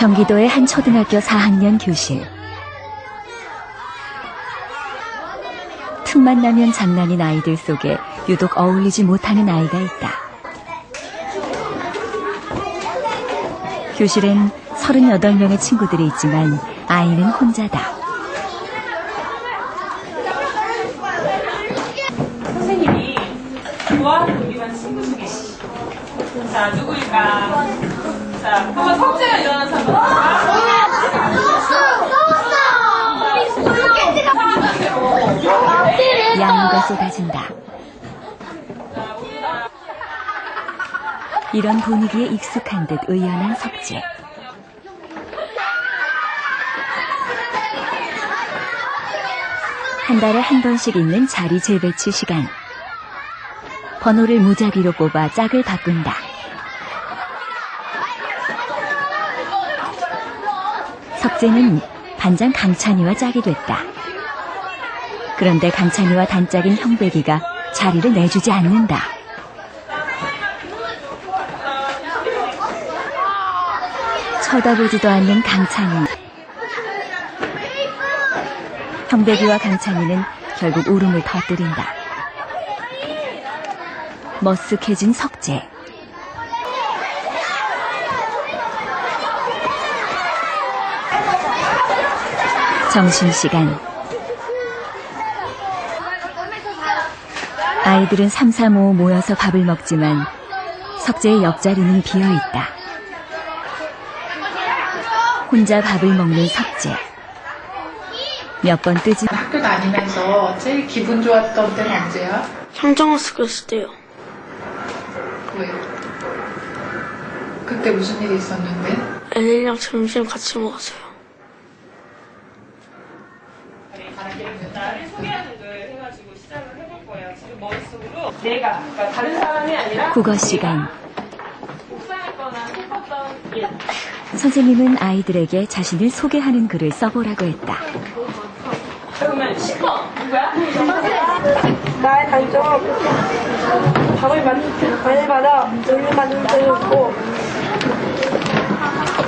경기도의 한 초등학교 4학년 교실. 틈만 나면 장난인 아이들 속에 유독 어울리지 못하는 아이가 있다. 교실엔 38명의 친구들이 있지만 아이는 혼자다. 선생님이 좋아하는 우리 반 친구 중에 자 누구일까? 자 한번 성재가 일어나서 한번 양우가 쏟아진다. 이런 분위기에 익숙한 듯 의연한 석재. 한 달에 한 번씩 있는 자리 재배치 시간. 번호를 무작위로 뽑아 짝을 바꾼다. 석재는 반장 강찬이와 짝이 됐다. 그런데 강찬이와 단짝인 형배기가 자리를 내주지 않는다. 쳐다보지도 않는 강찬이. 형배기와 강찬이는 결국 울음을 터뜨린다. 머쓱해진 석재. 점심시간. 아이들은 3, 3, 5 모여서 밥을 먹지만 석재의 옆자리는 비어있다. 혼자 밥을 먹는 석재. 몇 번 뜨지. 학교 다니면서 제일 기분 좋았던 때는 언제야? 성장학습 갔을 때요. 왜? 그때 무슨 일이 있었는데? 애들이랑 점심 같이 먹었어요. 나를 소개하는 걸 해가지고 시작을 해볼 거예요. 지금 머릿속으로 내가 그러니까 다른 사람이 아니라 국어 시간. 옥상했거나 슬펐던 일. 선생님은 아이들에게 자신을 소개하는 글을 써보라고 했다. 그러면 10번 누구야? 나의 단점은 밥을 많이 받아 놀림받는 적이 없고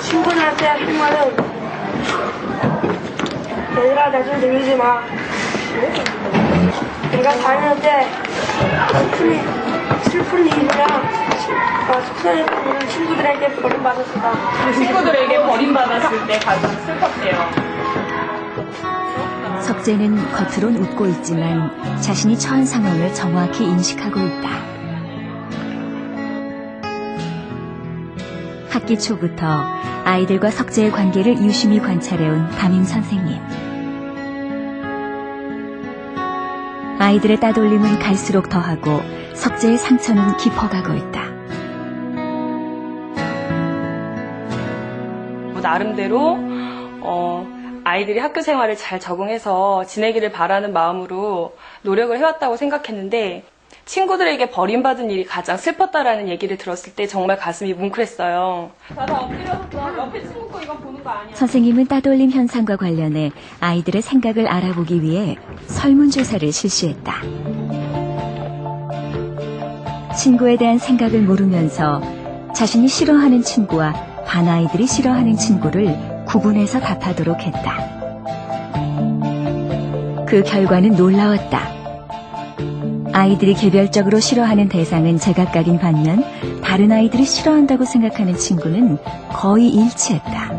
친구들한테 한 말은 얘들아 나 좀 놀리지 마. 내가 다닐 때 슬픈 일이랑 속상했던 일을 친구들에게 버림받았다. 친구들에게 버림받았을 때 가장 슬펐대요. 석재는 겉으론 웃고 있지만 자신이 처한 상황을 정확히 인식하고 있다. 학기 초부터 아이들과 석재의 관계를 유심히 관찰해온 담임 선생님. 아이들의 따돌림은 갈수록 더하고 석재의 상처는 깊어가고 있다. 나름대로 아이들이 학교 생활을 잘 적응해서 지내기를 바라는 마음으로 노력을 해왔다고 생각했는데 친구들에게 버림받은 일이 가장 슬펐다라는 얘기를 들었을 때 정말 가슴이 뭉클했어요. 다 엎드려서 옆에 친구 거 이거 보는 거 아니야? 선생님은 따돌림 현상과 관련해 아이들의 생각을 알아보기 위해 설문조사를 실시했다. 친구에 대한 생각을 모르면서 자신이 싫어하는 친구와 반 아이들이 싫어하는 친구를 구분해서 답하도록 했다. 그 결과는 놀라웠다. 아이들이 개별적으로 싫어하는 대상은 제각각인 반면 다른 아이들이 싫어한다고 생각하는 친구는 거의 일치했다.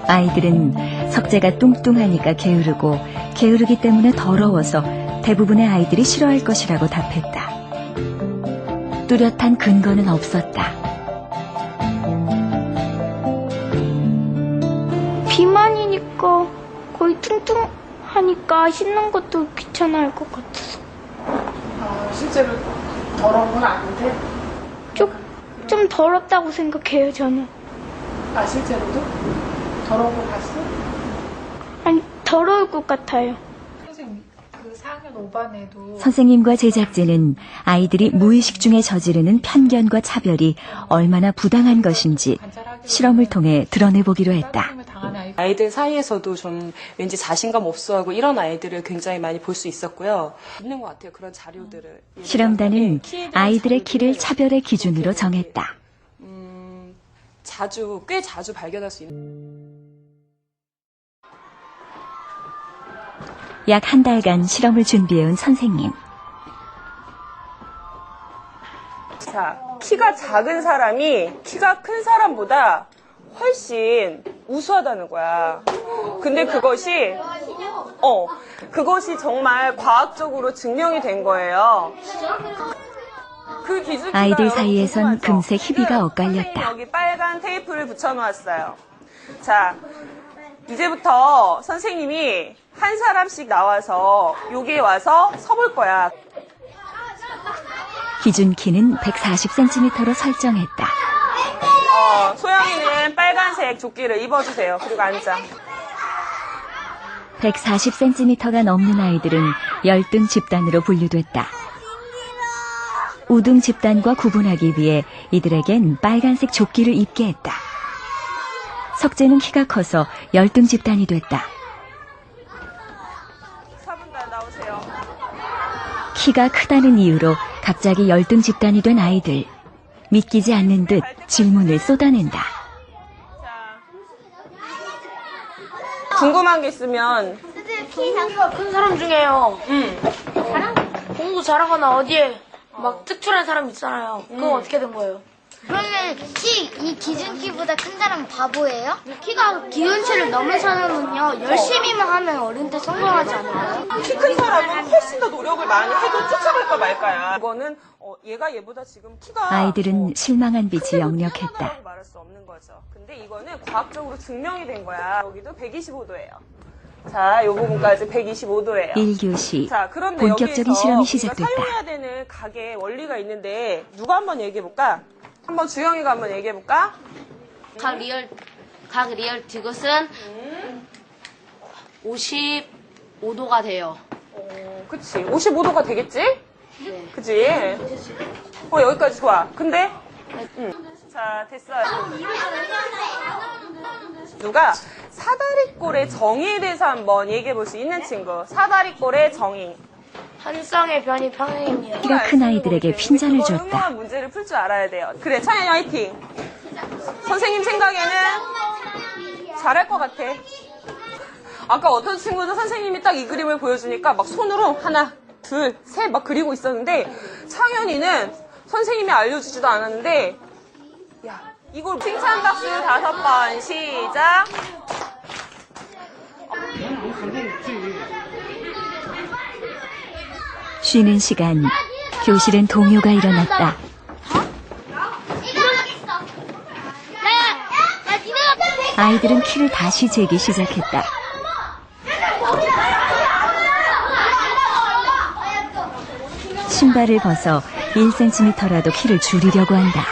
아이들은 석재가 뚱뚱하니까 게으르고 게으르기 때문에 더러워서 대부분의 아이들이 싫어할 것이라고 답했다. 뚜렷한 근거는 없었다. 비만이니까 거의 뚱뚱하니까 씻는 것도 귀찮아할 것 같아서 실제로 더러운 건 아닌데? 좀 더럽다고 생각해요 저는. 아, 실제로도? 더러운 거 봤어? 아니 더러울 것 같아요. 선생님, 그 4학년 5반에도 선생님과 제작진은 아이들이 무의식 중에 저지르는 편견과 차별이 얼마나 부당한 것인지 실험을 통해 드러내보기로 했다. 아이들 사이에서도 좀 왠지 자신감 없어하고 이런 아이들을 굉장히 많이 볼 수 있었고요. 있는 것 같아요. 그런 자료들을. 실험단은 아이들의 키를 차별의 기준으로 정했다. 꽤 자주 발견할 수 있는. 약 한 달간 실험을 준비해온 선생님. 자, 키가 작은 사람이 키가 큰 사람보다 훨씬 우수하다는 거야. 근데 그것이 정말 과학적으로 증명이 된 거예요. 그 기술기가 아이들 여러분 사이에선 궁금하죠? 금세 희비가 지금 엇갈렸다. 선생님이 여기 빨간 테이프를 붙여놓았어요. 자, 이제부터 선생님이 한 사람씩 나와서 여기에 와서 서볼 거야. 기준 키는 140cm로 설정했다. 소영이는 빨간색 조끼를 입어주세요. 그리고 앉아. 140cm가 넘는 아이들은 열등 집단으로 분류됐다. 우등 집단과 구분하기 위해 이들에겐 빨간색 조끼를 입게 했다. 석재는 키가 커서 열등 집단이 됐다. 4분간 나오세요. 키가 크다는 이유로 갑자기 열등 집단이 된 아이들. 믿기지 않는 듯 질문을 쏟아낸다. 자, 궁금한 게 있으면 키가 큰 사람 중에요. 공부 잘하거나 어디에 막 특출한 사람 있잖아요. 그건 어떻게 된 거예요? 그러면 이 기준 키보다 큰 사람은 바보예요? 키가 기준치를 넘은 사람은요, 열심히만 하면 어른 때 성공하지 않아요? 키 큰 사람은 훨씬 더 노력을 많이 해도 쫓아갈까 말까야. 이거는 얘가 얘보다 지금 키가 아이들은 실망한 빛이 크다고 역력했다. 뛰어나다고 말할 수 없는 거죠. 근데 이거는 과학적으로 증명이 된 거야. 여기도 125도예요. 자, 이 부분까지 125도예요. 1교시 자, 그런데 본격적인 여기에서 실험이 우리가 시작됐다. 사용해야 되는 가게 원리가 있는데 누가 한번 얘기해 볼까? 한번 주영이가 한번 얘기해 볼까? 각 리얼 디귿은 55도가 돼요. 그치. 55도가 되겠지? 네. 그치? 여기까지 좋아. 근데? 자, 됐어요. 누가 사다리꼴의 정의에 대해서 한번 얘기해 볼 수 있는 친구. 사다리꼴의 정의. 한 쌍의 변이 평행입니다. 키가 큰 아이들에게 핀잔을 그걸 줬다. 응용한 문제를 풀 줄 알아야 돼요. 그래, 찬현이 화이팅. 선생님 생각에는 잘할 것 같아. 아까 어떤 친구도 선생님이 딱 이 그림을 보여주니까 막 손으로 하나, 둘, 셋 막 그리고 있었는데 창현이는 선생님이 알려주지도 않았는데 야, 이걸 칭찬 박수 5번 시작. 쉬는 시간, 교실엔 동요가 일어났다. 아이들은 키를 다시 재기 시작했다. 신발을 벗어 1cm라도 키를 줄이려고 한다.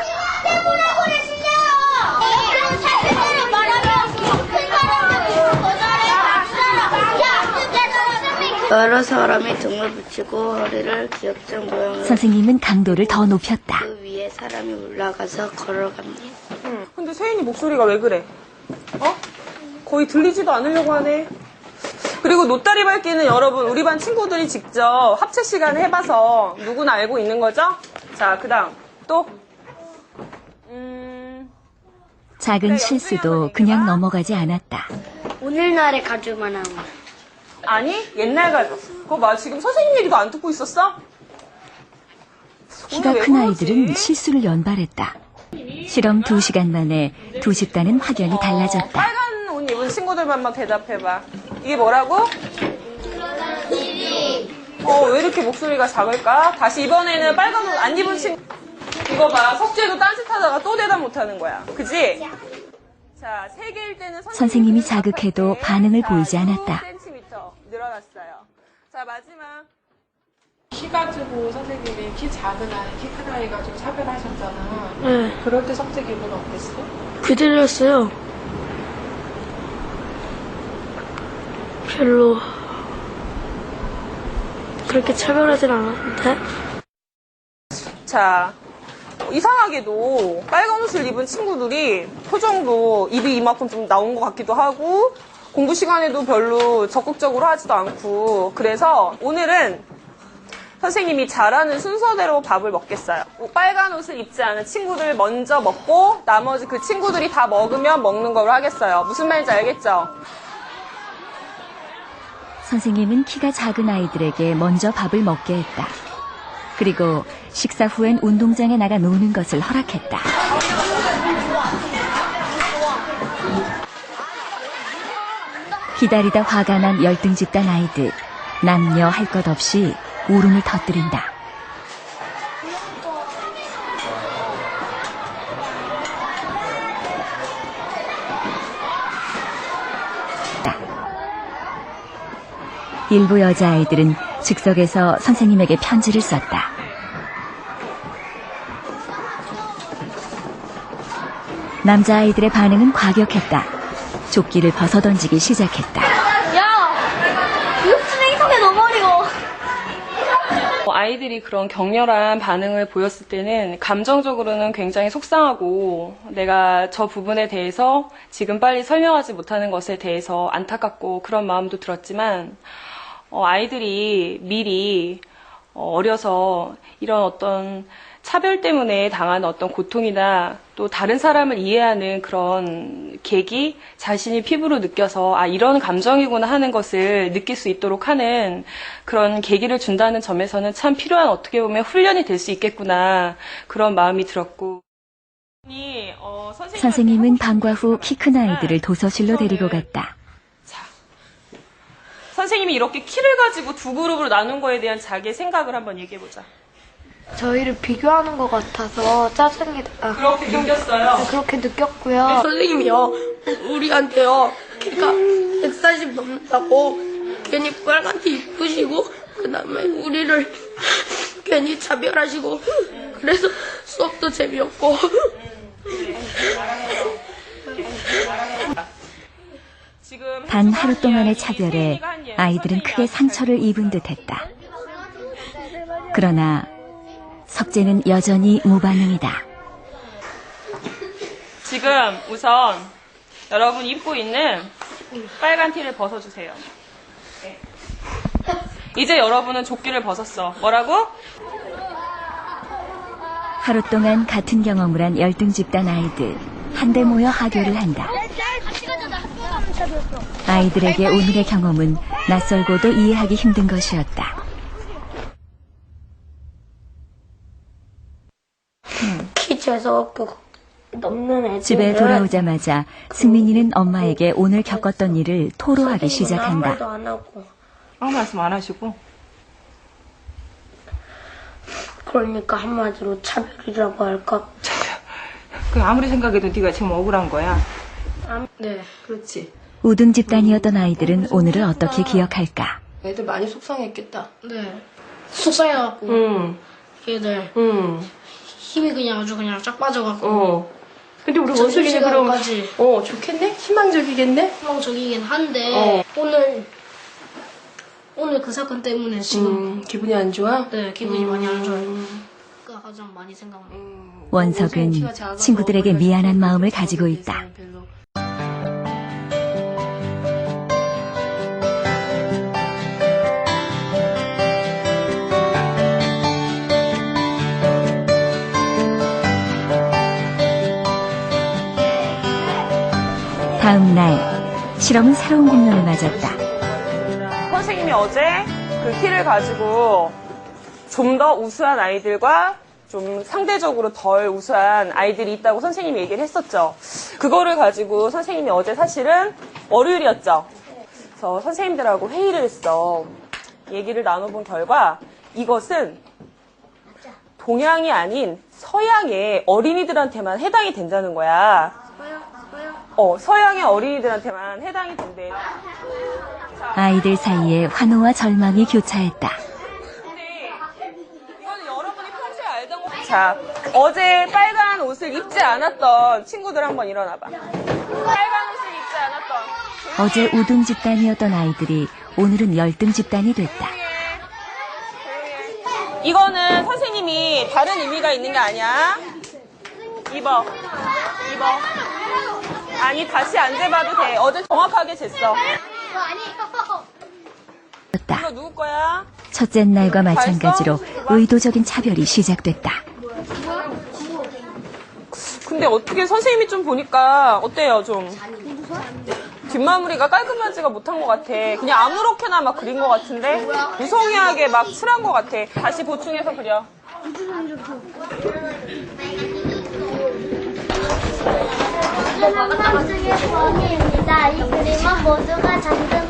여러 사람이 등을 붙이고 허리를 기역장 모양으로 선생님은 강도를 더 높였다. 그 위에 사람이 올라가서 걸어갑니다. 근데 세인이 목소리가 왜 그래? 거의 들리지도 않으려고 하네. 그리고 노다리 밟기는 여러분 우리 반 친구들이 직접 합체 시간 해봐서 누구나 알고 있는 거죠? 자, 그 다음 또 작은 실수도 그냥 넘어가지 않았다. 오늘날에 가져만 하고 아니 옛날 가족 그거 봐. 지금 선생님 얘기도 안 듣고 있었어? 키가 오늘 왜 큰 그러지? 아이들은 실수를 연발했다. 실험 2시간 만에 두 집단은 확연히 달라졌다. 빨간 옷 입은 친구들만 한번 대답해봐. 이게 뭐라고? 왜 이렇게 목소리가 작을까? 다시 이번에는 빨간 옷 안 입은 친구. 이거 봐. 석재도 딴짓하다가 또 대답 못하는 거야. 그지? 자, 3개일 때는 선생님이 자극해도 반응을 보이지 않았다. 10cm 늘어났어요. 자, 마지막. 키 가지고 선생님이 키 작은 아이, 키 큰 아이 가지고 차별하셨잖아. 네, 그럴 때 석재 기분은 어땠어? 그들이었어요. 별로 그렇게 차별하진 않았는데. 자, 이상하게도 빨간 옷을 입은 친구들이 표정도 입이 이만큼 좀 나온 것 같기도 하고 공부 시간에도 별로 적극적으로 하지도 않고 그래서 오늘은 선생님이 잘하는 순서대로 밥을 먹겠어요. 빨간 옷을 입지 않은 친구들 먼저 먹고 나머지 그 친구들이 다 먹으면 먹는 걸로 하겠어요. 무슨 말인지 알겠죠? 선생님은 키가 작은 아이들에게 먼저 밥을 먹게 했다. 그리고 식사 후엔 운동장에 나가 노는 것을 허락했다. 기다리다 화가 난 열등 집단 아이들. 남녀 할 것 없이 울음을 터뜨린다. 일부 여자아이들은 즉석에서 선생님에게 편지를 썼다. 남자아이들의 반응은 과격했다. 조끼를 벗어던지기 시작했다. 아이들이 그런 격렬한 반응을 보였을 때는 감정적으로는 굉장히 속상하고 내가 저 부분에 대해서 지금 빨리 설명하지 못하는 것에 대해서 안타깝고 그런 마음도 들었지만 아이들이 미리 어려서 이런 어떤 차별 때문에 당하는 어떤 고통이나 또 다른 사람을 이해하는 그런 계기, 자신이 피부로 느껴서 아 이런 감정이구나 하는 것을 느낄 수 있도록 하는 그런 계기를 준다는 점에서는 참 필요한 어떻게 보면 훈련이 될 수 있겠구나 그런 마음이 들었고 선생님은 방과 후 키 큰 아이들을 도서실로 데리고 갔다. 선생님이 이렇게 키를 가지고 두 그룹으로 나눈 거에 대한 자기의 생각을 한번 얘기해보자. 저희를 비교하는 것 같아서 짜증이 그렇게 느꼈어요. 그렇게 느꼈고요. 선생님이요, 우리한테요, 키가 140 넘는다고 괜히 빨간 티 입으시고, 그 다음에 우리를 괜히 차별하시고, 그래서 수업도 재미없고. 단 하루 동안의 차별에 아이들은 크게 상처를 입은 듯했다. 그러나 석재는 여전히 무반응이다. 지금 우선 여러분 입고 있는 빨간 티를 벗어주세요. 네. 이제 여러분은 조끼를 벗었어. 뭐라고? 하루 동안 같은 경험을 한 열등 집단 아이들. 한데 모여 하교를 한다. 아이들에게 오늘의 경험은 낯설고도 이해하기 힘든 것이었다. 키 재서갖고 넘는 애들. 집에 돌아오자마자 승민이는 엄마에게 오늘 겪었던 일을 토로하기 아무 시작한다. 말도 안 하고. 아무 말씀 안 하시고. 그러니까 한마디로 차별이라고 할까? 그 아무리 생각해도 네가 지금 억울한 거야. 네, 그렇지. 우등 집단이었던 아이들은 오늘을 어떻게 기억할까? 애들 많이 속상했겠다. 네. 속상해갖고, 응, 얘들 응, 힘이 그냥 아주 그냥 쫙 빠져갖고, 근데 우리 원숙이는 그럼 점심시간까지 좋겠네? 희망적이겠네? 희망적이긴 한데, 오늘 그 사건 때문에 지금, 기분이 안 좋아? 네, 기분이 많이 안 좋아요. 그가 가장 많이 생각나요. 원석은 친구들에게 미안한 마음을 가지고 있다. 다음 날 실험은 새로운 국면을 맞았다. 선생님이 어제 그 키를 가지고 좀 더 우수한 아이들과 좀 상대적으로 덜 우수한 아이들이 있다고 선생님이 얘기를 했었죠. 그거를 가지고 선생님이 어제 사실은 월요일이었죠. 그래서 선생님들하고 회의를 했어. 얘기를 나눠본 결과 이것은 동양이 아닌 서양의 어린이들한테만 해당이 된다는 거야. 서양의 어린이들한테만 해당이 된대. 아이들 사이에 환호와 절망이 교차했다. 이거는 여러분이 평소에 알던 거. 자, 어제 빨간 옷을 입지 않았던 친구들 한번 일어나봐. 빨간 옷을 입지 않았던. 어제 우등 집단이었던 아이들이 오늘은 열등 집단이 됐다. 이거는 선생님이 다른 의미가 있는 게 아니야. 입어. 아니, 다시 안 재봐도 돼. 어제 정확하게 쟀어. 이거 누구 거야? 첫째 날과 마찬가지로 의도적인 차별이 시작됐다. 근데 어떻게 선생님이 좀 보니까 어때요, 좀? 뒷마무리가 깔끔하지가 못한 것 같아. 그냥 아무렇게나 막 그린 것 같은데? 무성의하게 막 칠한 것 같아. 다시 보충해서 그려. 한밤중의 부엉이입니다. 이 그림은 모두가 잠든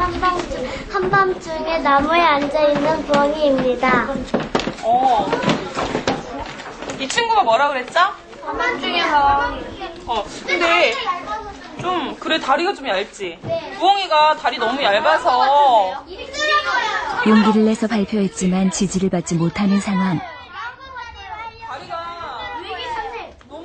한밤중에 나무에 앉아있는 부엉이입니다. 이 친구가 뭐라 그랬죠? 한밤중에서 근데 좀 그래 다리가 좀 얇지. 부엉이가 다리 너무 얇아서 용기를 내서 발표했지만 지지를 받지 못하는 상황.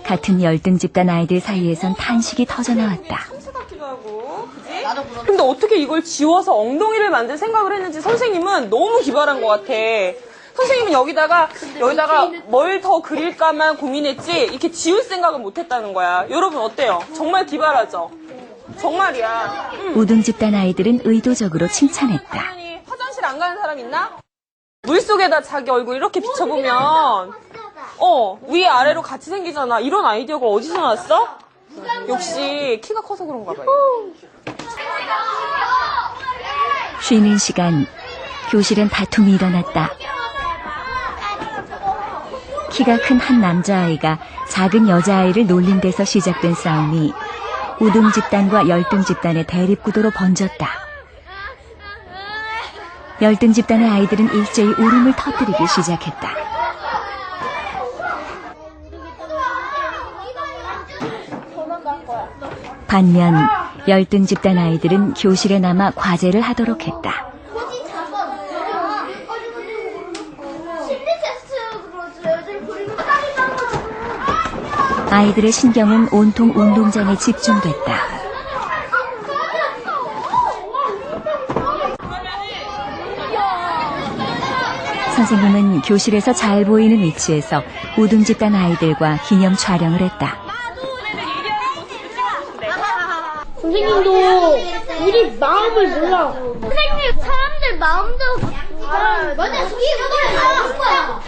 같은 열등 집단 아이들 사이에선 탄식이 터져나왔다. 참새 같기도 하고, 그지? 근데 어떻게 이걸 지워서 엉덩이를 만들 생각을 했는지 선생님은 너무 기발한 것 같아. 선생님은 여기다가 뭘 더 그릴까만 고민했지 이렇게 지울 생각은 못했다는 거야. 여러분 어때요? 정말 기발하죠? 정말이야. 우등 집단 아이들은 의도적으로 칭찬했다. 화장실 안 가는 사람 있나? 물속에다 자기 얼굴 이렇게 비춰보면 위아래로 같이 생기잖아. 이런 아이디어가 어디서 나왔어? 역시 키가 커서 그런가 봐요. 쉬는 시간, 교실엔 다툼이 일어났다. 키가 큰 한 남자아이가 작은 여자아이를 놀린 데서 시작된 싸움이 우등 집단과 열등 집단의 대립구도로 번졌다. 열등 집단의 아이들은 일제히 울음을 터뜨리기 시작했다. 반면 열등 집단 아이들은 교실에 남아 과제를 하도록 했다. 아이들의 신경은 온통 운동장에 집중됐다. 선생님은 교실에서 잘 보이는 위치에서 우등 집단 아이들과 기념 촬영을 했다. 선생님도 우리 마음을 몰라. 선생님 사람들 마음도 맞아. 이게 다른 거야.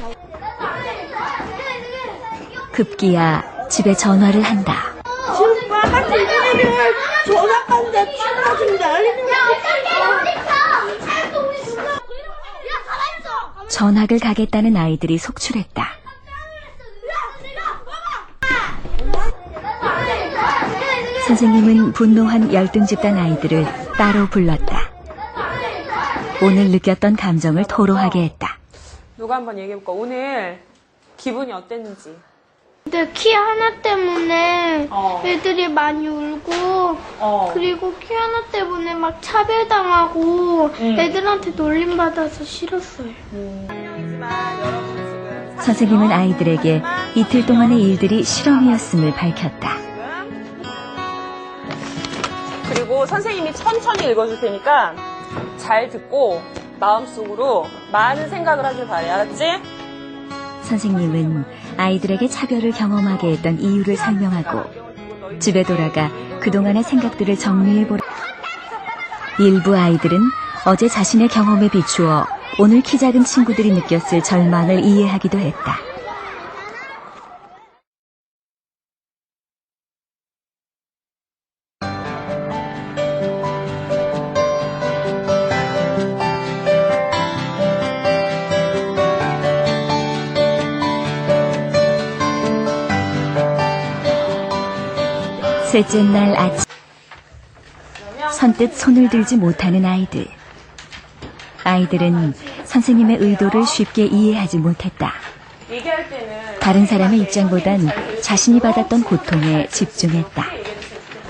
급기야 집에 전화를 한다. 지금 바깥에 있는 전화 간다, 친구가 지금 난리는 전학을 가겠다는 아이들이 속출했다. 선생님은 분노한 열등 집단 아이들을 따로 불렀다. 오늘 느꼈던 감정을 토로하게 했다. 누가 한번 얘기해볼까? 오늘 기분이 어땠는지. 근데 키 하나 때문에 애들이 많이 울고 그리고 키 하나 때문에 막 차별당하고 애들한테 놀림받아서 싫었어요. 선생님은 아이들에게 이틀 동안의 일들이 실험이었음을 밝혔다. 그리고 선생님이 천천히 읽어줄 테니까 잘 듣고 마음속으로 많은 생각을 하길 바래. 알았지? 선생님은 아이들에게 차별을 경험하게 했던 이유를 설명하고 집에 돌아가 그동안의 생각들을 정리해보라. 일부 아이들은 어제 자신의 경험에 비추어 오늘 키 작은 친구들이 느꼈을 절망을 이해하기도 했다. 셋째 날 아침, 선뜻 손을 들지 못하는 아이들. 아이들은 선생님의 의도를 쉽게 이해하지 못했다. 얘기할 때는 다른 사람의 입장보단 자신이 받았던 고통에 집중했다.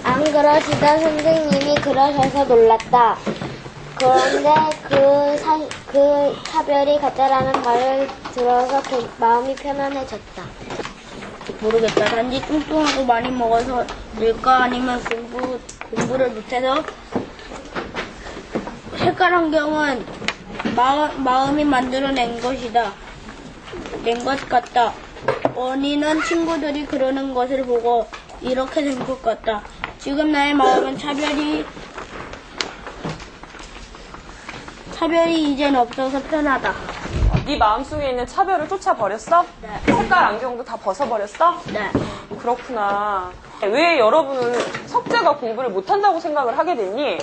안 그러시던 선생님이 그러셔서 놀랐다. 그런데 그 차별이 가짜라는 말을 들어서 마음이 편안해졌다. 모르겠다. 단지 뚱뚱하고 많이 먹어서 일까 아니면 공부를 못해서 색깔 환경은 마음이 만들어낸 것이다. 낸 것 같다. 원인은 친구들이 그러는 것을 보고 이렇게 된 것 같다. 지금 나의 마음은 차별이 이젠 없어서 편하다. 네 마음속에 있는 차별을 쫓아버렸어? 네. 색깔 안경도 다 벗어버렸어? 네. 그렇구나. 왜 여러분은 석재가 공부를 못한다고 생각을 하게 됐니?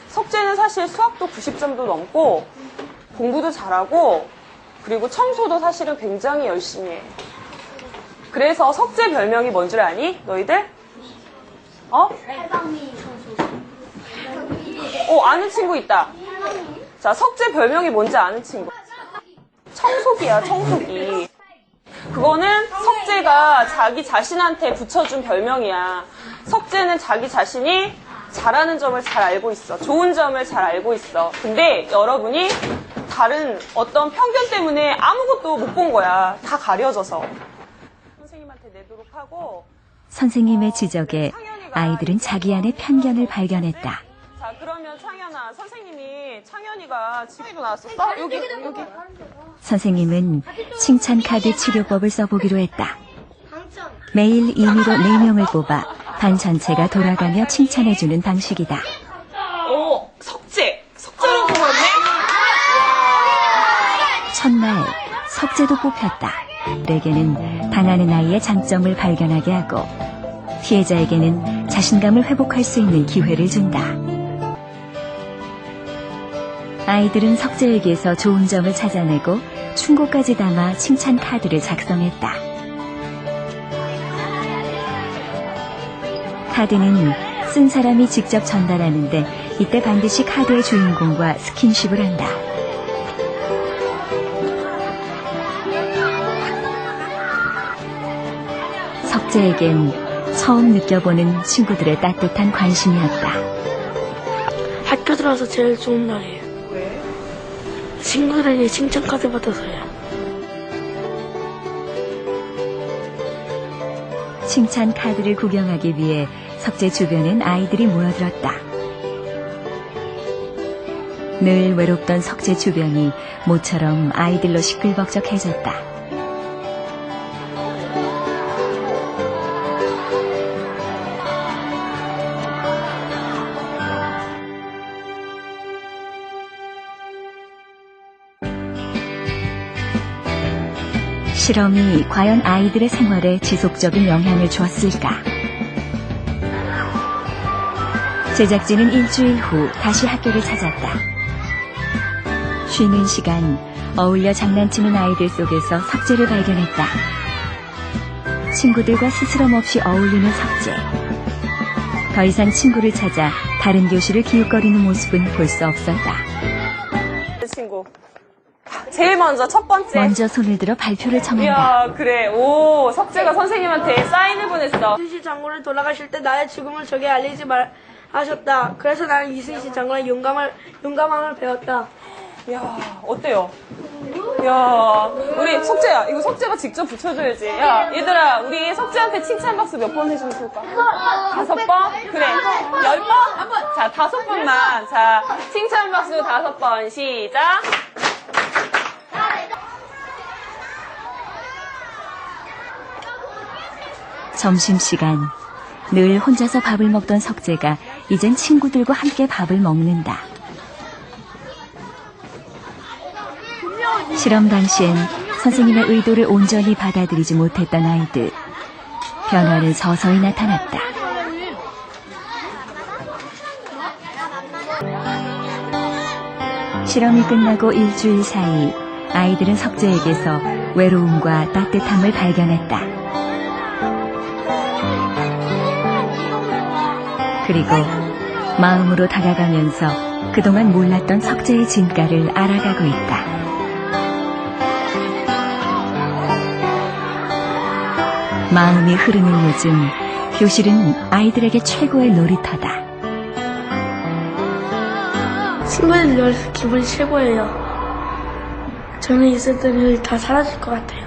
석재는 사실 수학도 90점도 넘고 공부도 잘하고 그리고 청소도 사실은 굉장히 열심히 해. 그래서 석재 별명이 뭔 줄 아니? 너희들? 아는 친구 있다. 자, 석재 별명이 뭔지 아는 친구. 청소기야, 청소기. 그거는 석재가 자기 자신한테 붙여준 별명이야. 석재는 자기 자신이 잘하는 점을 잘 알고 있어. 좋은 점을 잘 알고 있어. 근데 여러분이 다른 어떤 편견 때문에 아무것도 못 본 거야. 다 가려져서. 선생님한테 내도록 하고. 선생님의 지적에 아이들은 자기 안의 편견을 발견했다. 자, 그러면 창현아, 선생님이 창현이가 치료도 나왔었어? 여기. 선생님은 칭찬 카드 치료법을 써보기로 했다. 매일 임의로 4명을 뽑아 반 전체가 돌아가며 칭찬해주는 방식이다. 석재로 뽑았네? 첫날 석재도 뽑혔다. 에게는 당하는 아이의 장점을 발견하게 하고 피해자에게는 자신감을 회복할 수 있는 기회를 준다. 아이들은 석재에게서 좋은 점을 찾아내고 충고까지 담아 칭찬 카드를 작성했다. 카드는 쓴 사람이 직접 전달하는데 이때 반드시 카드의 주인공과 스킨십을 한다. 석재에겐 처음 느껴보는 친구들의 따뜻한 관심이었다. 학교 들어와서 제일 좋은 날이에요. 왜? 친구들에게 칭찬 카드 받아서요. 칭찬 카드를 구경하기 위해 석재 주변엔 아이들이 모여들었다. 늘 외롭던 석재 주변이 모처럼 아이들로 시끌벅적해졌다. 실험이 과연 아이들의 생활에 지속적인 영향을 주었을까? 제작진은 일주일 후 다시 학교를 찾았다. 쉬는 시간, 어울려 장난치는 아이들 속에서 석재를 발견했다. 친구들과 스스럼 없이 어울리는 석재. 더 이상 친구를 찾아 다른 교실을 기웃거리는 모습은 볼 수 없었다. 친구. 제일 먼저 첫 번째. 먼저 손을 들어 발표를 청한다. 이야, 그래. 오, 석재가 선생님한테 사인을 보냈어. 이순신 장군을 돌아가실 때 나의 죽음을 적에 알리지 하셨다. 그래서 나는 이순신 장군의 용감함을 배웠다. 이야, 어때요? 이야, 우리 석재야, 이거 석재가 직접 붙여줘야지. 야, 얘들아, 우리 석재한테 칭찬 박수 몇 번 해주면 좋을까? 5번? 그래. 10번? 자, 5번만. 자, 칭찬 박수 5번. 시작. 점심시간, 늘 혼자서 밥을 먹던 석재가 이젠 친구들과 함께 밥을 먹는다. 실험 당시엔 선생님의 의도를 온전히 받아들이지 못했던 아이들. 변화는 서서히 나타났다. 실험이 끝나고 일주일 사이 아이들은 석재에게서 외로움과 따뜻함을 발견했다. 그리고 마음으로 다가가면서 그동안 몰랐던 석재의 진가를 알아가고 있다. 마음이 흐르는 요즘 교실은 아이들에게 최고의 놀이터다. 친구들 여기서 기분이 최고예요. 저는 있을 때는 다 사라질 것 같아요.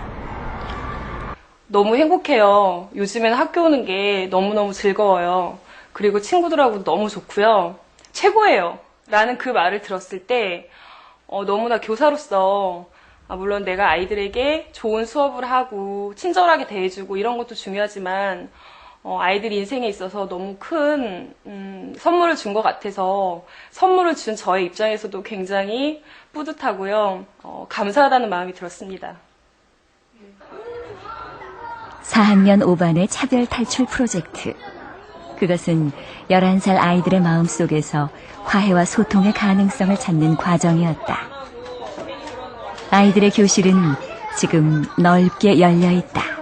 너무 행복해요. 요즘에는 학교 오는 게 너무너무 즐거워요. 그리고 친구들하고 너무 좋고요. 최고예요. 라는 그 말을 들었을 때 너무나 교사로서 물론 내가 아이들에게 좋은 수업을 하고 친절하게 대해주고 이런 것도 중요하지만 아이들이 인생에 있어서 너무 큰 선물을 준 것 같아서 선물을 준 저의 입장에서도 굉장히 뿌듯하고요. 감사하다는 마음이 들었습니다. 4학년 5반의 차별 탈출 프로젝트. 그것은 11살 아이들의 마음속에서 화해와 소통의 가능성을 찾는 과정이었다. 아이들의 교실은 지금 넓게 열려 있다.